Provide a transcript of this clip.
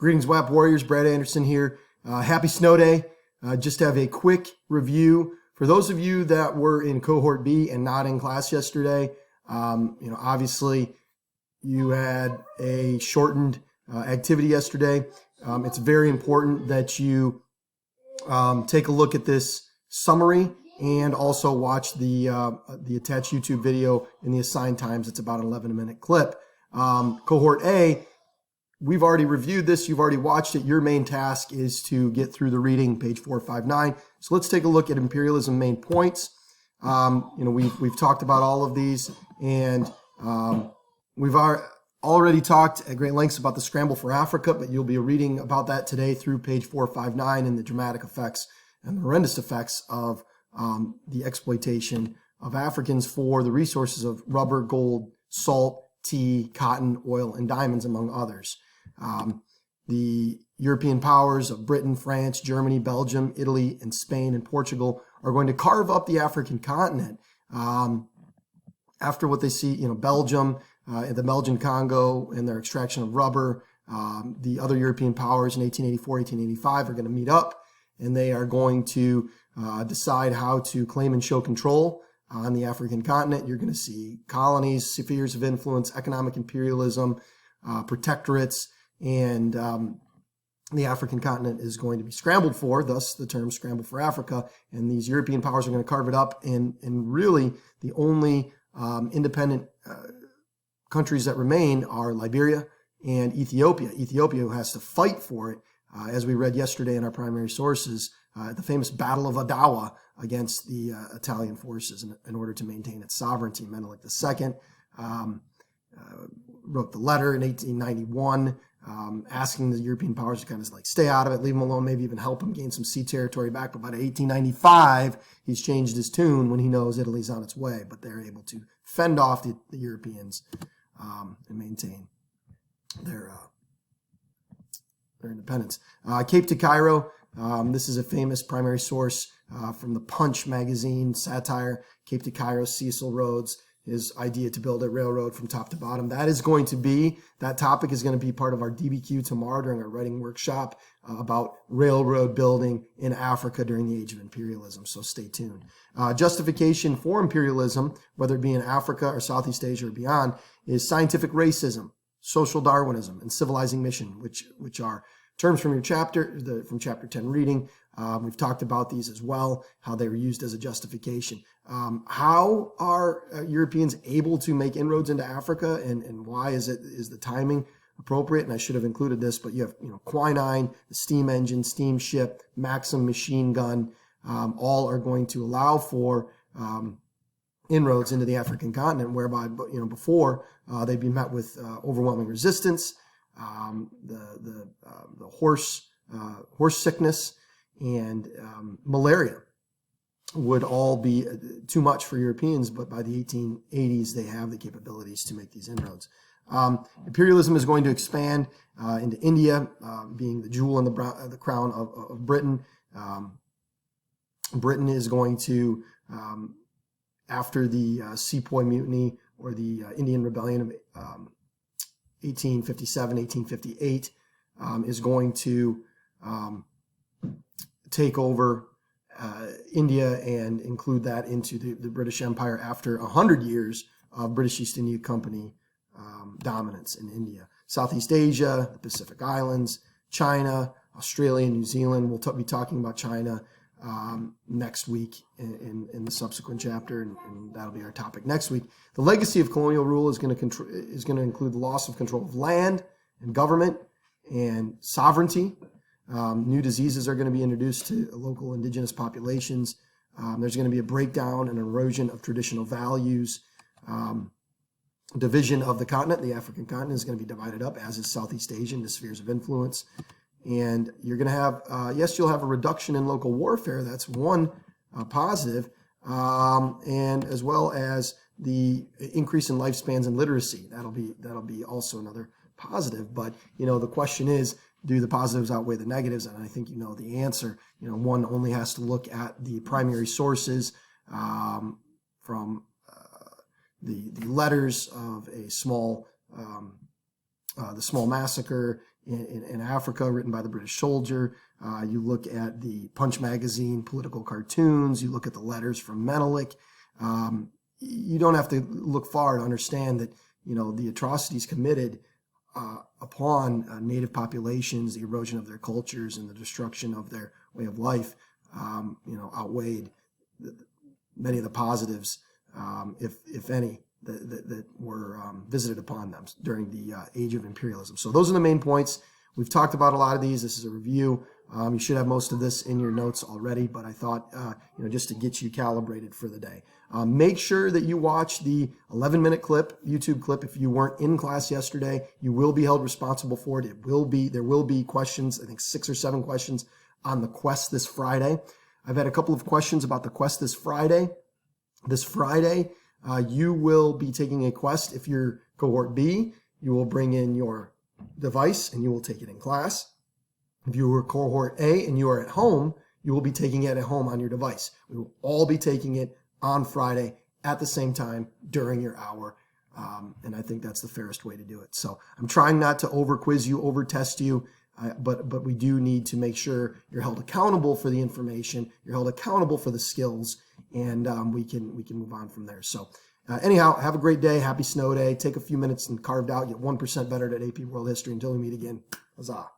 Greetings, WHAP Warriors. Brad Anderson here. Happy snow day. Just have a quick review. For those of you that were in cohort B and not in class yesterday, obviously you had a shortened activity yesterday. It's very important that you take a look at this summary and also watch the attached YouTube video in the assigned times. It's about an 11-minute clip. Cohort A, we've already reviewed this. You've already watched it. Your main task is to get through the reading, page 459. So let's take a look at imperialism main points. We've talked about all of these, and we've already talked at great lengths about the Scramble for Africa, but you'll be reading about that today through page 459 and the dramatic effects and the horrendous effects of the exploitation of Africans for the resources of rubber, gold, salt, tea, cotton, oil, and diamonds, among others. The European powers of Britain, France, Germany, Belgium, Italy, and Spain and Portugal are going to carve up the African continent after what they see, Belgium, the Belgian Congo and their extraction of rubber. The other European powers in 1884, 1885 are going to meet up, and they are going to decide how to claim and show control on the African continent. You're going to see colonies, spheres of influence, economic imperialism, protectorates, and the African continent is going to be scrambled for, thus the term Scramble for Africa. And these European powers are going to carve it up. And really, the only independent countries that remain are Liberia and Ethiopia. Ethiopia has to fight for it, as we read yesterday in our primary sources, the famous Battle of Adawa against the Italian forces in order to maintain its sovereignty. Menelik II wrote the letter in 1891 asking the European powers to kind of stay out of it, leave them alone, maybe even help him gain some sea territory back. But by 1895, he's changed his tune when he knows Italy's on its way, but they're able to fend off the Europeans and maintain their independence. Cape to Cairo. This is a famous primary source from the Punch magazine satire. Cape to Cairo, Cecil Rhodes, his idea to build a railroad from top to bottom. That topic is going to be part of our DBQ tomorrow during our writing workshop about railroad building in Africa during the age of imperialism. So stay tuned. Justification for imperialism, whether it be in Africa or Southeast Asia or beyond, is scientific racism, social Darwinism, and civilizing mission, which are terms from your chapter, from chapter 10 reading. We've talked about these as well, how they were used as a justification. How are Europeans able to make inroads into Africa, and why is the timing appropriate? And I should have included this, but you have quinine, the steam engine, steamship, Maxim machine gun, all are going to allow for inroads into the African continent, whereby before they'd be met with overwhelming resistance, the horse sickness, and malaria would all be too much for Europeans, but by the 1880s, they have the capabilities to make these inroads. Imperialism is going to expand into India, being the jewel in the crown of Britain. Britain is going to, after the Sepoy Mutiny or the Indian Rebellion of 1857, 1858, is going to take over India and include that into the British Empire after 100 years of British East India Company dominance in India. Southeast Asia, the Pacific Islands, China, Australia, New Zealand. We'll be talking about China next week in the subsequent chapter, and that'll be our topic next week. The legacy of colonial rule is going to include the loss of control of land and government and sovereignty. New diseases are going to be introduced to local indigenous populations. There's going to be a breakdown and erosion of traditional values. Division of the continent. The African continent is going to be divided up, as is Southeast Asia, into spheres of influence. And you're going to have, yes, you'll have a reduction in local warfare. That's one positive. And as well as the increase in lifespans and literacy. That'll be also another positive. But, the question is, do the positives outweigh the negatives? And I think the answer. One only has to look at the primary sources from the letters of a small the small massacre in Africa, written by the British soldier. You look at the Punch magazine political cartoons. You look at the letters from Menelik. You don't have to look far to understand that, the atrocities committed upon native populations, the erosion of their cultures, and the destruction of their way of life, outweighed many of the positives, if any, that were visited upon them during the age of imperialism. So those are the main points. We've talked about a lot of these. This is a review. You should have most of this in your notes already, but I thought, just to get you calibrated for the day. Make sure that you watch the 11-minute YouTube clip. If you weren't in class yesterday, you will be held responsible for it. There will be questions, I think 6 or 7 questions on the quest this Friday. I've had a couple of questions about the quest this Friday. This Friday, you will be taking a quest. If you're cohort B, you will bring in your device and you will take it in class. If you were cohort A and you are at home, you will be taking it at home on your device. We will all be taking it on Friday at the same time during your hour. And I think that's the fairest way to do it. So I'm trying not to over quiz you, over test you, but we do need to make sure you're held accountable for the information, you're held accountable for the skills, and we can move on from there. So anyhow, have a great day. Happy snow day. Take a few minutes and carved out. Get 1% better at AP World History. Until we meet again, huzzah.